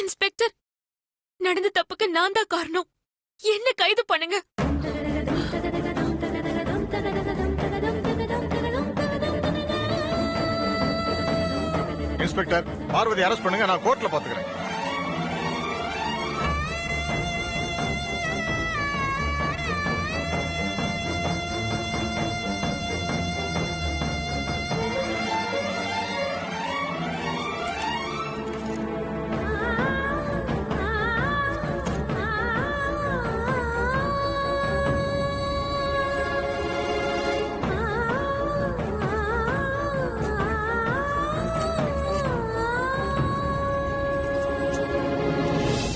Inspector, நடந்த தப்புக்கு நான் தான் காரணம். என்ன கைது பண்ணுங்க. இன்ஸ்பெக்டர், பார்வதி அரெஸ்ட் பண்ணுங்க, நான் கோர்ட்ல பாத்துக்கிறேன்.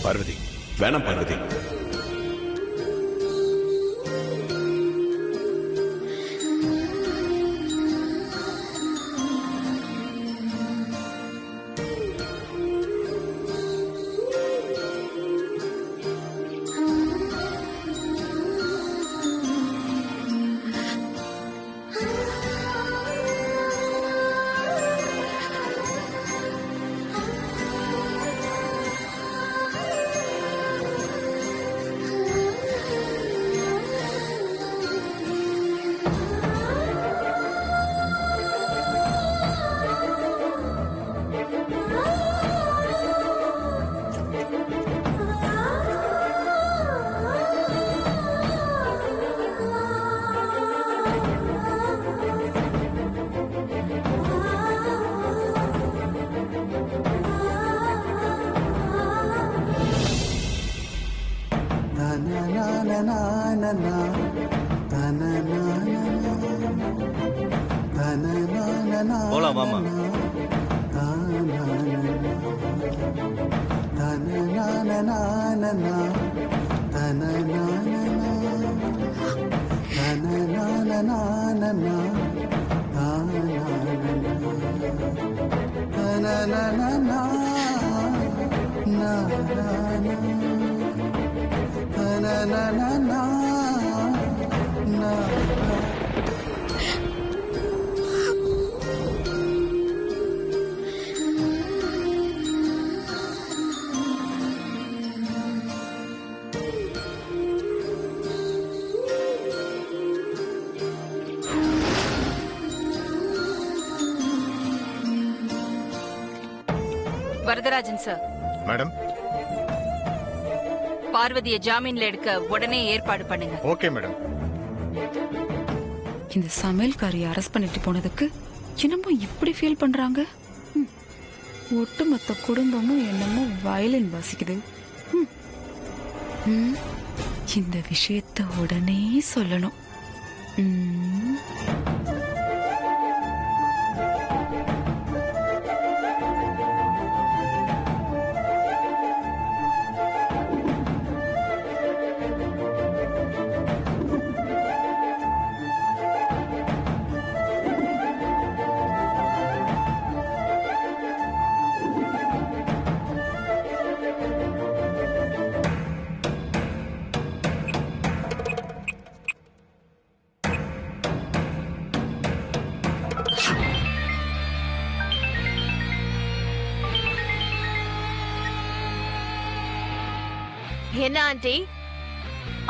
பார்வதி, வேணாம் பார்வதி. போலாம் மாமா. Varadarajan sir, madam. பார்வதியை ஜாமீன்ல எடுக்க உடனே ஏற்பாடு பண்ணுங்க. Okay madam. இந்த சமையல்காரியை அரெஸ்ட் பண்ணிட்டு போனதுக்கு என்னமோ இப்படி ஃபீல் பண்றாங்க. ஒட்டுமொத்த குடும்பமும் என்னமோ வயலின் வாசிக்குது. இந்த விஷயத்த உடனே சொல்லணும். என்ன ஆண்டி,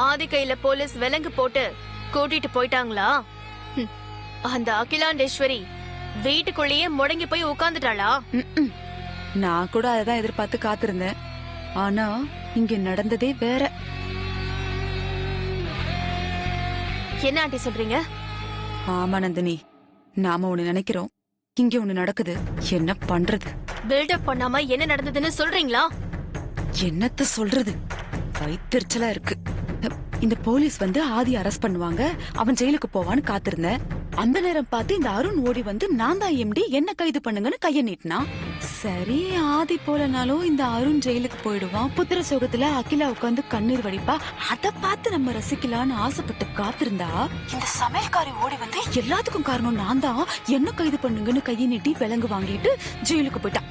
ஆதி கையில போலீஸ் விலங்கு போட்டு கூட்டிட்டு போயிட்டாங்களா? அந்த அகிலாண்டேஸ்வரி வீட்டுக்குள்ளேயே முடங்கி போய் உட்கார்ந்துட்டாளா? நான் கூட அதான் எதிர்பார்த்து காத்திருந்தேன். ஆனா இங்க நடந்ததே வேற. என்ன ஆண்டி சொல்றீங்க? ஆமா நந்தினி, நாம ஒண்ணு நினைக்கிறோம், இங்க ஒண்ணு நடக்குது. என்ன பண்றது? பில்டப் பண்ணாம என்ன நடந்ததுன்னு சொல்றீங்களா? என்னத்த சொல்றது, வயிற்றுச்சலா இருக்கு. இந்த போலீஸ் வந்து ஆதி அரெஸ்ட் பண்ணுவாங்க, அவன் ஜெயிலுக்கு போவான்னு காத்திருந்தேன். அந்த நேரம் பார்த்து இந்த அருண் ஓடி வந்து நான் தான் எம்டி, என்ன கைது பண்ணுங்கன்னு கைய நீட்டினான். சரி, ஆதி போலனாலும் இந்த அருண் ஜெயிலுக்கு போயிடுவான், புத்திர சோகத்துல அகிலா உட்காந்து கண்ணீர் வடிப்பா, அத பார்த்து நம்ம ரசிக்கலான்னு ஆசைப்பட்டு காத்திருந்தா இந்த சமையல்காரி ஓடி வந்து எல்லாத்துக்கும் காரணம் நான் தான், என்ன கைது பண்ணுங்கன்னு கையை நீட்டி விலங்கு வாங்கிட்டு ஜெயிலுக்கு போயிட்டான்.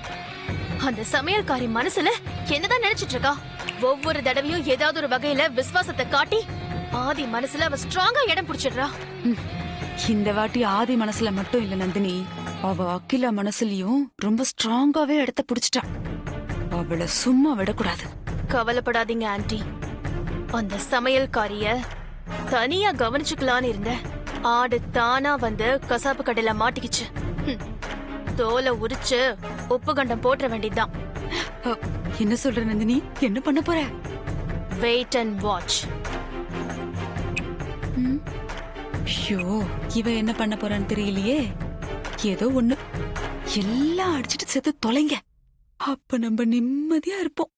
அந்த சமையல்காரி மனசுல என்னதான் நினைச்சிட்டு இருக்கா? ஒவ்வொரு தடவையும் ஏதாவது ஒரு வகையில விசுவாசத்தை காட்டி ஆதி மனசுல அவ ஸ்ட்ராங்கா இடம் பிடிச்சிடுறா. இந்த வாட்டி ஆதி மனசுல மட்டும் இல்ல நந்தினி, அவ அகிலா மனசுலயும் ரொம்ப ஸ்ட்ராங்காவே இடத்த பிடிச்சிட்டா. அவளை சும்மா விடக்கூடாது. கவலைப்படாதீங்க ஆன்ட்டி. அந்த சமையல்காரிய தனியா கவனிச்சுக்கலான்னு இருந்த ஆடு தானா வந்து கசாப்பு கடையில மாட்டிக்கிச்சு. தோலை உரிச்சு உப்பு கண்டம் போட்டுற வேண்டியதுதான். என்ன சொல்ற நந்தினி? என்ன பண்ண போற? Wait and watch. ஐயோ, இவ என்ன பண்ண போறான்னு தெரியலையே. ஏதோ ஒண்ணு, எல்லாம் அடிச்சிட்டு செத்து தொலைங்க. அப்ப நம்ம நிம்மதியா இருப்போம்.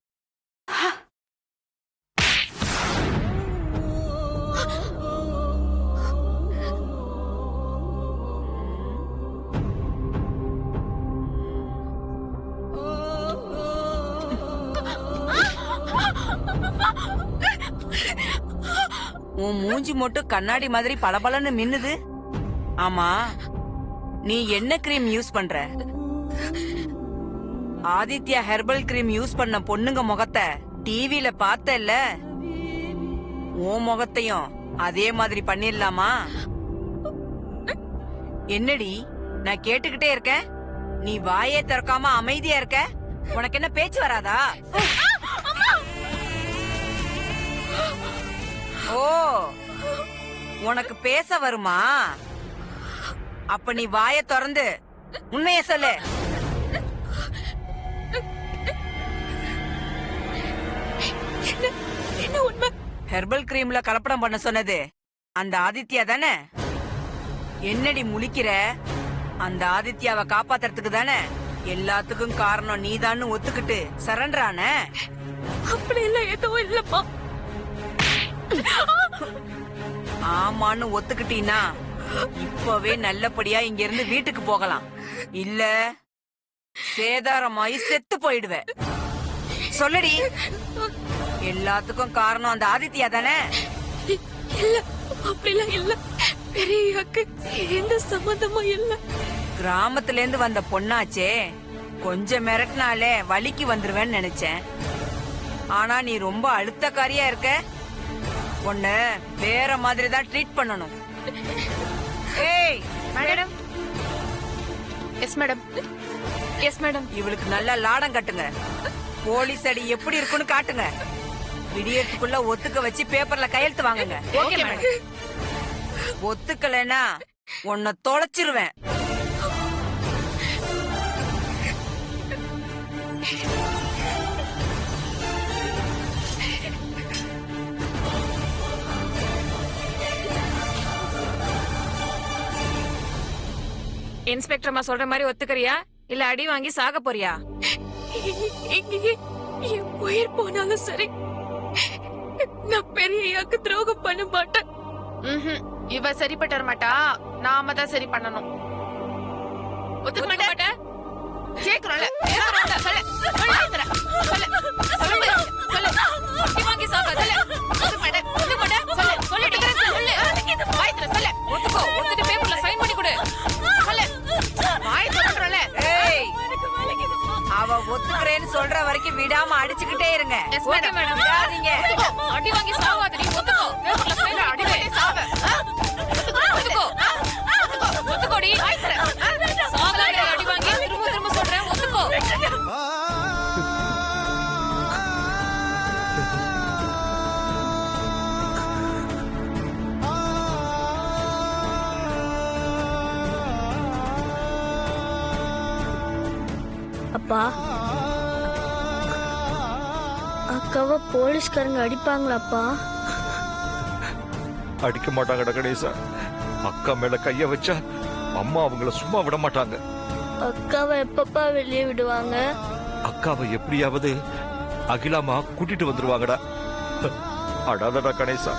உன் மூஞ்சி மட்டும் கண்ணாடி மாதிரி பளபளன்னு மின்னுது. ஆமா, நீ என்ன கிரீம் யூஸ் பண்ற? ஆதித்யா ஹெர்பல் கிரீம் யூஸ் பண்ண பொண்ணுங்க முகத்தை டிவில பார்த்தல்ல, உன் முகத்தையும் அதே மாதிரி பண்ணிடலாமா? என்னடி நான் கேட்டுக்கிட்டே இருக்கேன், நீ வாயே திறக்காம அமைதியா இருக்க. உனக்கு என்ன பேச்சு வராதா? ஓ, உனக்கு பேச வருமா? அப்ப நீ வாய திறந்து உண்மைய சொல்லு. என்ன உண்மை? ஹெர்பல் கிரீம்ல கலப்படம் பண்ண சொன்னது அந்த ஆதித்யா தானே? என்னடி முழிக்கிற? அந்த ஆதித்யாவை காப்பாத்துறதுக்கு தானே எல்லாத்துக்கும் காரணம் நீதான்னு ஒத்துக்கிட்டு சரண்டரான? அப்படி இல்ல, எதுவும் இல்லப்பா. ஆமான்னு ஒத்துக்கிட்டீன்னா இப்பவே நல்லபடியா இங்க இருந்து வீட்டுக்கு போகலாம். இல்ல சேதாரமாயி செத்து போயிடுவ. சொல்லுடி, எல்லாத்துக்கும் காரணம் அந்த ஆதித்யா தானே? இல்ல, அப்படிலாம் இல்ல. பெரியக்கு எந்த சம்பந்தமும் இல்ல. கிராமத்துல இருந்து வந்த பொண்ணாச்சே, கொஞ்சம் மிரட்டினாலே வலிக்கு வந்துருவேன்னு நினைச்சேன். ஆனா நீ ரொம்ப அழுத்தக்காரியா இருக்க. உன்ன வேற மாதிரி தான் ட்ரீட் பண்ணணும். ஏய் madam. Yes madam. Yes madam. இவளுக்கு நல்லா லாடம் கட்டுங்க. போலீஸ் அடி எப்படி இருக்குன்னு காட்டுங்க. விடியறதுக்குள்ள ஒத்துக்க வச்சு பேப்பர்ல கையெழுத்து வாங்குங்க. Okay madam. ஒத்துக்கலைன்னா உன்னை தொலைச்சிருவேன். இன்ஸ்பெக்டர் அம்மா சொல்ற மாதிரி ஒத்துக்கறியா இல்ல அடி வாங்கி சாக போறியா? என் உயிர் போனாலும் சரி, நான் பெரியக்கு துரோகம் பண்ண மாட்டேன். இவ சரிப்பட்டு வர மாட்டா, நாம தான் சரி பண்ணணும். ஒத்துக்க மாட்டேன். கேக்குறோம்ல, சொல்லு. அடி வாங்கி சாக சொல்லு. ஒத்துக்க மாட்டேன். சொல்லுடி. சொல்லு. ஒத்துக்கோ. ஒத்துட்டு பேப்பர்ல சைன் பண்ணி கொடு. அவ ஒத்துக்கிறேன்னு சொல்ற வரைக்கும் விடாம அடிச்சுக்கிட்டே இருங்க. விடாதீங்க. அடி வாங்கி சாவாதடி. ஒத்துக்கோ. பேப்பர்ல சைன் அடி வாங்கி சாவ. ஒத்துக்கோ. ஒத்துக்கோடி. சாகாதடி. அடி வாங்கி திரும்ப சொல்றேன். ஒத்துக்கோ. அப்பா, அக்காவை போலீஸ்காரங்க அடிப்பாங்களாப்பா? அடிக்க மாட்டாங்கடா கணேசா. அக்கா மேல கைய வச்சா அம்மா அவங்கள சும்மா விட மாட்டாங்க. அக்காவை எப்பப்பா வெளியே விடுவாங்க? அக்காவை எப்படியாவது அகிலாமா கூட்டிட்டு வந்துருவாங்கடா. அடாதடா கணேசா.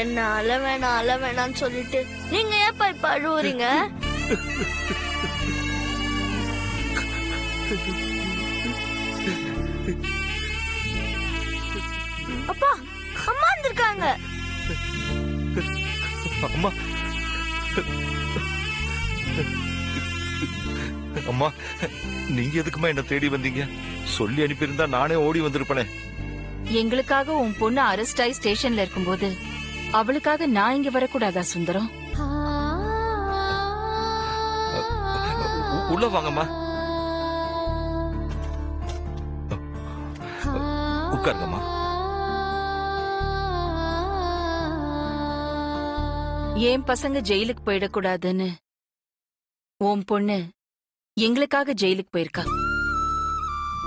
என்ன அழ வேணாம்னு சொல்லிட்டு நீங்க ஏப்பா இப்ப அழுவுறீங்க? அப்பா, அம்மா வந்திருக்காங்க. அம்மா அம்மா, நீங்க எதுக்குமா என்ன தேடி வந்தீங்க? சொல்லி அனுப்பியிருந்தா நானே ஓடி வந்திருப்பேனே. எங்களுக்காக உன் பொண்ணு அரெஸ்ட் ஆகி ஸ்டேஷன்ல இருக்கும்போது அவளுக்காக நான் இங்க வரக்கூடாதா சுந்தரம்? உள்ள வாங்கம்மா. உட்காருங்கம்மா. என் பசங்க ஜெயிலுக்கு போயிடக்கூடாதுன்னு உன் பொண்ணு எங்களுக்காக ஜெயிலுக்கு போயிருக்கா.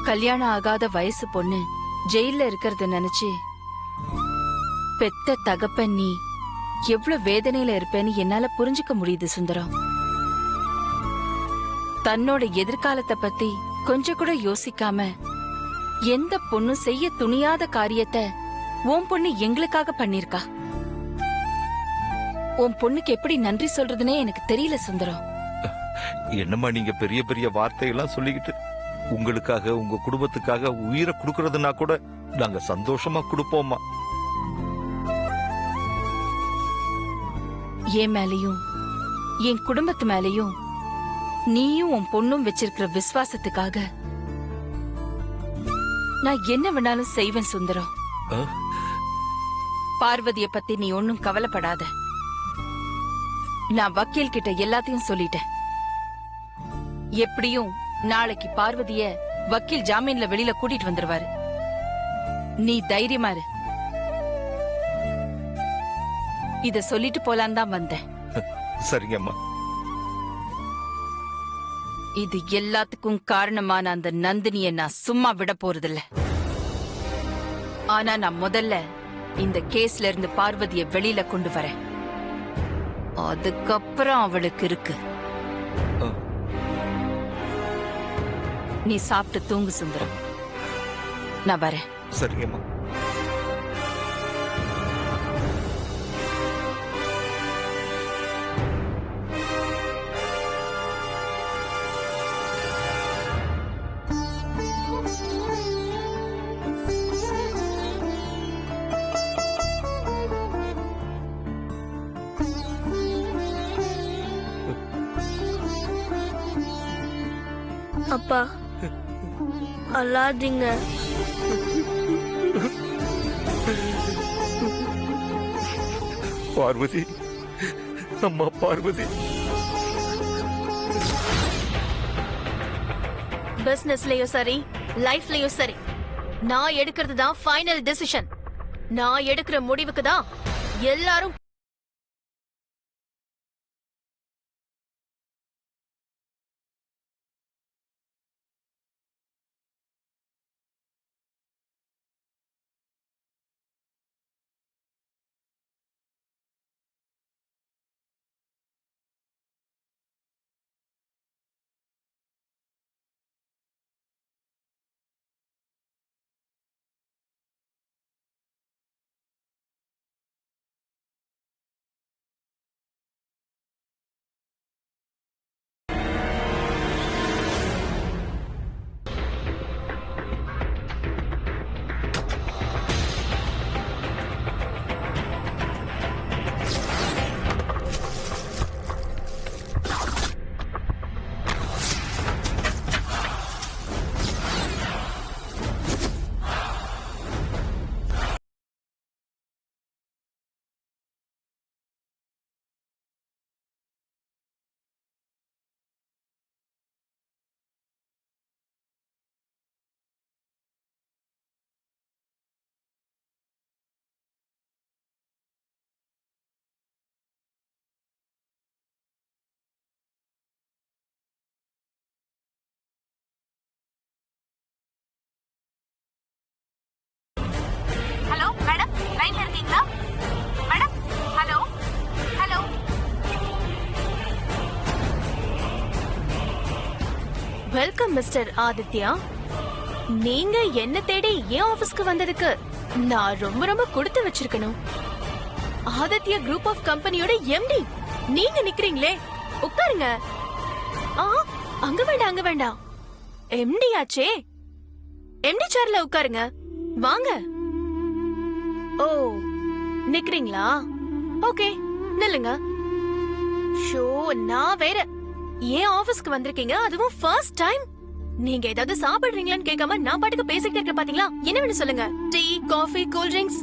கல்யாணம் ஆகாத வயசு பொண்ணு ஜெயில இருக்கிறத நினைச்சு பெத்த தகப்பன் நீ எவ்வளவு வேதனையில இருப்பேன்னு என்னால புரிஞ்சுக்க முடியுது சுந்தரம். தன்னோட எதிர்காலத்தை பத்தி கொஞ்சம் கூட யோசிக்காம எந்த பொண்ணு செய்ய துணியாத காரியத்தை உன் பொண்ணு எங்களுக்காக பண்ணிருக்கா. உன் பொண்ணுக்கு எப்படி நன்றி சொல்றதுனே எனக்கு தெரியல சுந்தரம். என்னம்மா நீங்க பெரிய பெரிய வார்த்தையெல்லாம் சொல்லிக்கிட்டு உங்களுக்காக உங்க குடும்பத்துக்காக உயிரை கொடுக்கறதுனா கூட நாங்க சந்தோஷமா கொடுப்போம்மா. என் மேலையும் என் குடும்பத்து மேலையும் நீயும் உன் பொண்ணும் வச்சிருக்கிற விசுவாசத்துக்காக நான் என்ன வேணாலும் செய்வேன் சுந்தரம். ஆ? பார்வதிய பத்தி நீ ஒன்னும் கவலைப்படாத. நான் வக்கீல் கிட்ட எல்லாத்தையும் சொல்லிட்டேன். எப்படியும் நாளைக்கு பார்வதிய வக்கீல் ஜாமீன்ல வெளியில கூட்டிட்டு வந்துருவாரு. நீ தைரியமா இரு. இத சொல்லிட்டு போலான் தான் வந்தேன். சரிங்கம்மா. இது எல்லாத்துக்கும் காரணமான அந்த நந்தினிய நான் சும்மா விட போறதில்ல. ஆனா நான் முதல்ல இந்த கேஸ்ல இருந்து பார்வதிய வெளியில கொண்டு வரேன். அதுக்கப்புறம் அவளுக்கு இருக்கு. ஆ. நீ சாப்பிட்டு தூங்கு சுந்தரம். நான் வரேன். சரிங்கம்மா. அப்பா அழாதீங்க. பார்வதி, அம்மா பார்வதி. பிசினஸ்லயும் சரி லைஃப்லயும் சரி நான் எடுக்கிறது தான் ஃபைனல் டிசிஷன். நான் எடுக்கிற முடிவுக்கு தான் எல்லாரும் ஹலோ மேடம், லைன்ல இருக்கீங்களா madam? Hello hello. Welcome mister Aditya. நீங்க என்ன தேடி என் ஆபீஸ்க்கு வந்ததுக்கு நான் ரொம்ப ரொம்ப கொடுத்து வச்சிருக்கணும். ஆதித்யா குரூப் ஆஃப் கம்பெனியோட எம்டி நீங்க நிக்கிறீங்களே, உட்காருங்க. அங்க வேண்டாம் அங்க வேண்டாம், எம்டி ஆச்சே, எம்டி சேர்ல உட்காருங்க. வாங்க. ஓ நிக்கிறீங்களா? ஓகே நில்லுங்க. ஷோ நான் வேற ஏன் ஆபீஸ்க்கு வந்திருக்கீங்க, அதுவும் ஃபர்ஸ்ட் டைம். நீங்க ஏதாவது சாப்பிடுறீங்களான்னு கேட்காம நான் பாட்டுக்கு பேசிக்கிட்டே இருக்கேன் பாத்தீங்களா? என்ன வேணும் சொல்லுங்க. Tea, coffee, cool drinks.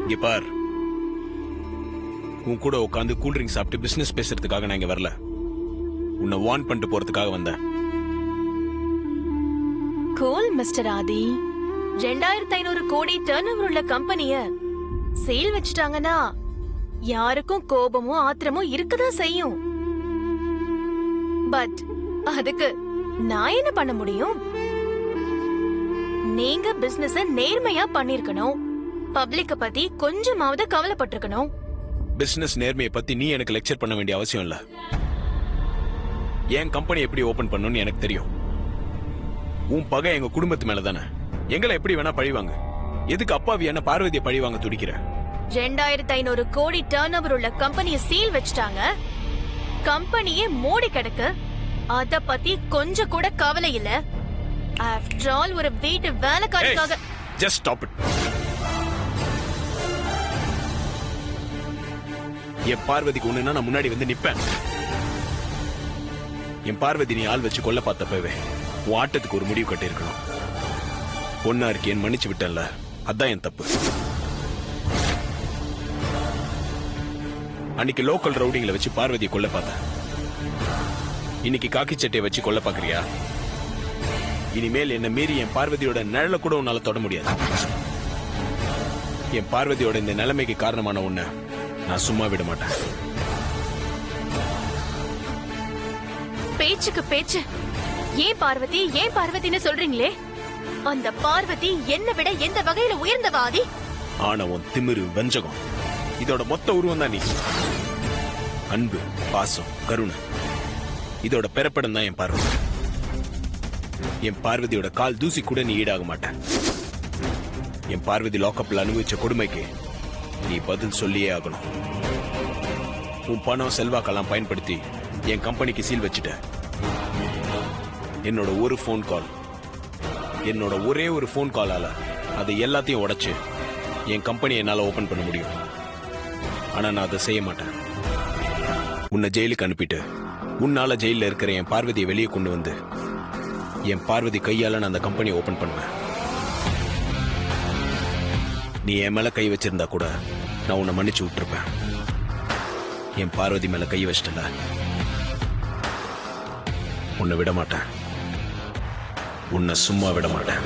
இங்க பார், உன் கூட உட்காந்து கூல் ட்ரிங்க்ஸ் சாப்பிட்டு பிசினஸ் பேசுறதுக்காக நான் இங்க வரல. உன்னை வார்ன் பண்ணிட்டு போறதுக்காக வந்தேன். கூல் மிஸ்டர் ஆதி. 2500 கோடி டர்ன் ஓவர் உள்ள கம்பெனிய சேல் வச்சுட்டாங்கன்னா யாருக்கும் கோபமும் ஆத்திரமும் இருக்கதான் செய்யும். பட் அதுக்கு நான் என்ன பண்ண முடியும்? நீங்க பிசினஸ் நேர்மையா பண்ணிருக்கணும். பப்ளிக்க பத்தி கொஞ்சமாவது கவலைப்பட்டிருக்கணும். பிசினஸ் நேர்மையை பத்தி நீ எனக்கு லெக்சர் பண்ண வேண்டிய அவசியம் இல்ல. என் கம்பெனி எப்படி ஓபன் பண்ணணும்னு எனக்கு தெரியும். உன் பகை எங்க குடும்பத்து மேல தானே. எங்களை எப்படி வேணா பழிவாங்க. எதுக்கு அப்பாவி என்ன பார்வதியை பழிவாங்க துடிக்கிற? 2500 கோடி டர்ன் ஓவர் உள்ள கம்பெனிய சீல் வச்சுட்டாங்க. கம்பெனியே மூடி கிடக்கு. அத பத்தி கொஞ்சம் கூட கவலை இல்ல. ஆஃப்டர் ஆல் ஒரு வீட்டு வேலைக்காரக்காக. Just stop it. என் பார்வதிக்கு ஒண்ணுன்னா நான் முன்னாடி வந்து நிப்பேன். என் பார்வதி நீ ஆள் வச்சு கொல்ல பார்த்தப்பவே உன் ஆட்டத்துக்கு ஒரு முடிவு கட்டி இருக்கணும். பொண்ணா இருக்கேன் மன்னிச்சு விட்டேன்ல, அதான் என் தப்பு. அன்னைக்கு லோக்கல் ரவுடிங்களை வச்சு பார்வதியை கொல்ல பார்த்தேன். இன்னைக்கு காக்கி சட்டையை வச்சு கொல்ல பாக்குறியா? இனிமேல் என்ன மீறி என் பார்வதியோட நிழல கூட உன்னால தொட முடியாது. என் பார்வதியோட இந்த நிலைமைக்கு காரணமான உன்னை நான் சும்மா விட மாட்டேன். பேச்சுக்கு பேச்சு ஏன் பார்வதி ஏன் பார்வதின்னு சொல்றீங்களே? அந்த பார்வதி என்னை விட எந்த வகையில உயர்ந்தவாதி? ஆணவம், திமிரு, வஞ்சகம் இதோட மொத்த உருவம் தான் நீ. அன்பு, பாசம், கருணை இதோட பிறப்படம் தான் என் பார்வதி. என் பார்வதியோட கால் தூசி கூட நீ ஈடாக மாட்டேன். என் பார்வதி லாக்அப்ல அனுபவிச்ச கொடுமைக்கு நீ பதில் சொல்லியே ஆகணும். உன் பணம் செல்வாக்கெல்லாம் பயன்படுத்தி என் கம்பெனிக்கு சீல் வச்சுட்ட. என்னோட ஒரு போன் கால், என்னோட ஒரே ஒரு போன் காலால அதை எல்லாத்தையும் உடைச்சு என் கம்பெனி என்னால ஓபன் பண்ண முடியும். ஆனா நான் அதை செய்ய மாட்டேன். உன்னை ஜெயிலுக்கு அனுப்பிட்டு உன்னால ஜெயில இருக்கிற என் பார்வதியை வெளியே கொண்டு வந்து என் பார்வதி கையால நான் அந்த கம்பெனியை ஓபன் பண்ணுவேன். நீ என் மேல கை வச்சிருந்தா கூட நான் உன்னை மன்னிச்சு விட்டுருப்பேன். என் பார்வதி மேல கை வச்சிட்டல, உன்னை விட மாட்டேன். உன்னை சும்மா விட மாட்டேன்.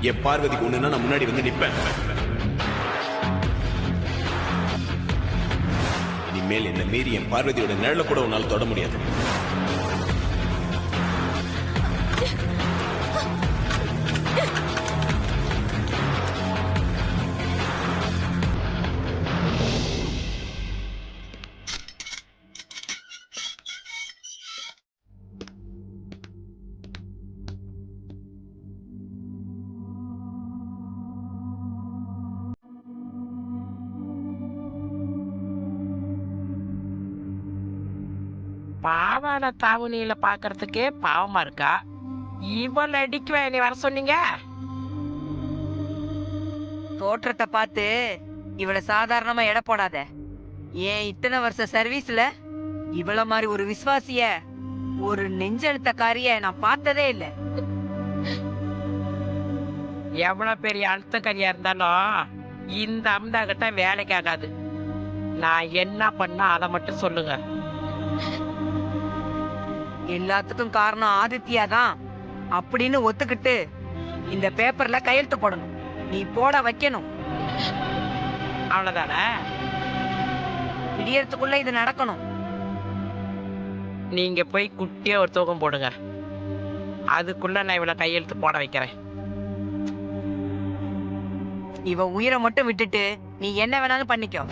என் பார்வதிக்கு ஒண்ணுன்னா நான் முன்னாடி வந்து நிப்பேன். இனிமேல் என்ன மீறி என் பார்வதியோட நிழல கூட உன்னால தொட முடியாது. பாவான தாவணியில பாக்குறதுக்கே பாவமா இருக்கா. இவள அடிக்குவேன் நீ வர சொன்னீங்க? தோற்றத்தை பார்த்து இவள சாதாரணமா எடை போடாத. ஏன் இத்தனை வருஷ சர்வீஸ்ல இவள மாதிரி ஒரு விசுவாசிய, ஒரு நெஞ்செழுத்தக்காரிய நான் பார்த்ததே இல்ல. எவ்வளவு பெரிய அழுத்தக்காரியா இருந்தாலும் இந்த அம்தா கிட்ட வேலைக்கு ஆகாது. நான் என்ன பண்ணா அதை மட்டும் சொல்லுங்க. எல்லாத்துக்கும் காரணம் ஆதித்யா தான் அப்படின்னு ஒத்துக்கிட்டு இந்த பேப்பர்ல கையெழுத்து போடணும். நீ போட வைக்கணும். அவ்வளவுதானே? விடியறதுக்குள்ள இது நடக்கணும். நீங்க போய் குட்டியா ஒரு தூக்கம் போடுங்க. அதுக்குள்ள நான் இவளை கையெழுத்து போட வைக்கிறேன். இவ உயிரை மட்டும் விட்டுட்டு நீ என்ன வேணாலும் பண்ணிக்கோ.